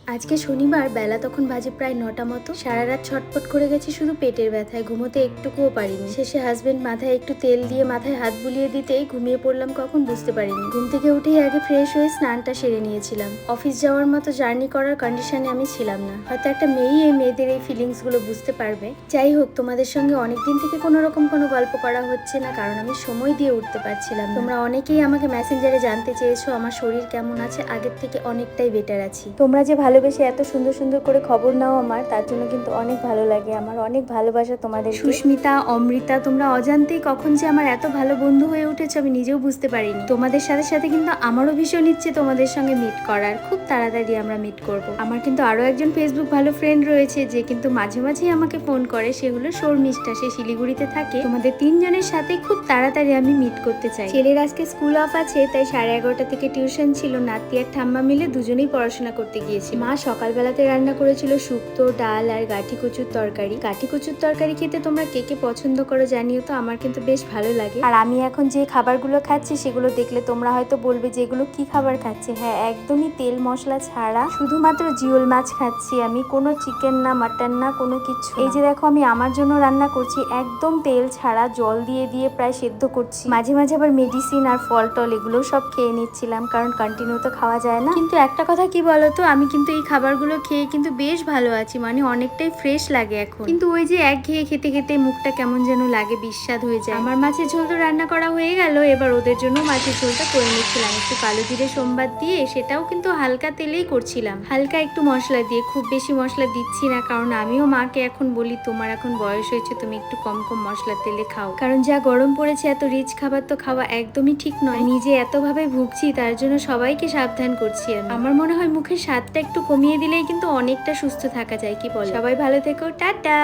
আজকে শনিবার, বেলা তখন বাজে প্রায় 9টা মতো। সারা রাত ছটফট করে গেছি শুধু পেটের ব্যথায়, ঘুমোতে একটুকুও পারিনি। শেষে হাজবেন্ড মাথায় একটু তেল দিয়ে মাথায় হাত বুলিয়ে দিতেই ঘুমিয়ে পড়লাম কখন বুঝতে পারিনি। ঘুম থেকে উঠেই আগে ফ্রেশ হয়ে স্নানটা সেরে নিয়েছিলাম। অফিস যাওয়ার মতো জার্নি করার কন্ডিশনে আমি ছিলাম না। হয়তো একটা মেয়েই এই মেয়েদের এই ফিলিংস গুলো বুঝতে পারবে। যাই হোক, তোমাদের সঙ্গে অনেকদিন থেকে কোনো রকম কোনো গল্প করা হচ্ছে না, কারণ আমি সময় দিয়ে উঠতে পারছিলাম না। তোমরা অনেকেই আমাকে মেসেঞ্জারে জানতে চেয়েছো আমার শরীর কেমন আছে। আগের থেকে অনেকটাই বেটার আছি। তোমরা যে ভালোবেসে এত সুন্দর সুন্দর করে খবর নাও আমার, তার জন্য কিন্তু অনেক ভালো লাগে। আমার অনেক ভালোবাসা তোমাদের। সুস্মিতা, অমৃতা, তোমরা অজান্তেই কখন যে আমার এত ভালো বন্ধু হয়ে উঠেছো আমি নিজেও বুঝতে পারিনি। তোমাদের সাথে সাথে কিন্তু আমারও ভীষণ ইচ্ছে তোমাদের সঙ্গে মিট করার। খুব তাড়াতাড়ি আমরা মিট করব। আমার কিন্তু আরো একজন ফেসবুক ভালো ফ্রেন্ড রয়েছে যে কিন্তু মাঝে মাঝেই আমাকে ফোন করে। সে হলো শর্মিষ্ঠা, সে শিলিগুড়িতে থাকে। তোমাদের তিনজনের সাথে খুব তাড়াতাড়ি আমি মিট করতে চাই। ছেলের আজকে স্কুল অফ আছে, তাই 11:30 থেকে টিউশন ছিল। নাতি আর ঠাম্মা মিলে দুজনেই পড়াশোনা করতে গিয়েছি। মা সকালবেলাতে রান্না করেছিল শুক্তো, ডাল আর গাঠি কচুর তরকারি। গাঠি কচুর তরকারি খেতে তোমরা কে কে পছন্দ করো জানিও তো, আমার কিন্তু বেশ ভালো লাগে। আর আমি এখন যে খাবারগুলো খাচ্ছি সেগুলো দেখলে তোমরা হয়তো বলবে যে এগুলো কি খাবার খাচ্ছে। হ্যাঁ, একদমই তেল মশলা ছাড়া শুধুমাত্র জিওল মাছ খাচ্ছি আমি। কোনো চিকেন না, মাটন না, কোনো কিছু। এই যে দেখো, আমি আমার জন্য রান্না করছি, একদম তেল ছাড়া জল দিয়ে দিয়ে প্রায় সেদ্ধ করছি। মাঝে মাঝে আবার মেডিসিন আর ফল টল এগুলো সব খেয়ে নিচ্ছিলাম, কারণ কন্টিনিউ তো খাওয়া যায় না। কিন্তু একটা কথা কি বলতো, আমি কিন্তু এই খাবারগুলো খেয়ে কিন্তু বেশ ভালো আছি, মানে অনেকটাই ফ্রেশ লাগে এখন। কিন্তু ওই যে একঘেয়ে খেতে খেতে মুখটা কেমন যেন লাগে, বিস্বাদ হয়ে যায়। আমার মাছের ঝোল তো রান্না করা হয়ে গেল, এবার ওদের জন্য মাছের ঝোলটা করে নিচ্ছিলাম একটু কালো জিরে সোমবার দিয়ে। সেটাও কিন্তু হালকা তেলেই করছিলাম, হালকা একটু মশলা দিয়ে, খুব বেশি মশলা দিচ্ছি না, কারণ আমিও মাকে এখন বলি তোমার এখন বয়স হয়েছে, তুমি একটু কম কম মশলা তেলে খাও, কারণ যা গরম পড়েছে এত রিচ খাবার তো খাওয়া একদমই ঠিক নয়। নিজে এতভাবে ভুগছি, তার জন্য সবাইকে সাবধান করছি আমি। আমার মনে হয় মুখের স্বাদটা একটু কমিয়ে দিলেই কিন্তু অনেকটা সুস্থ থাকা যায়, কি বল? সবাই ভালো থেকো, টাটা।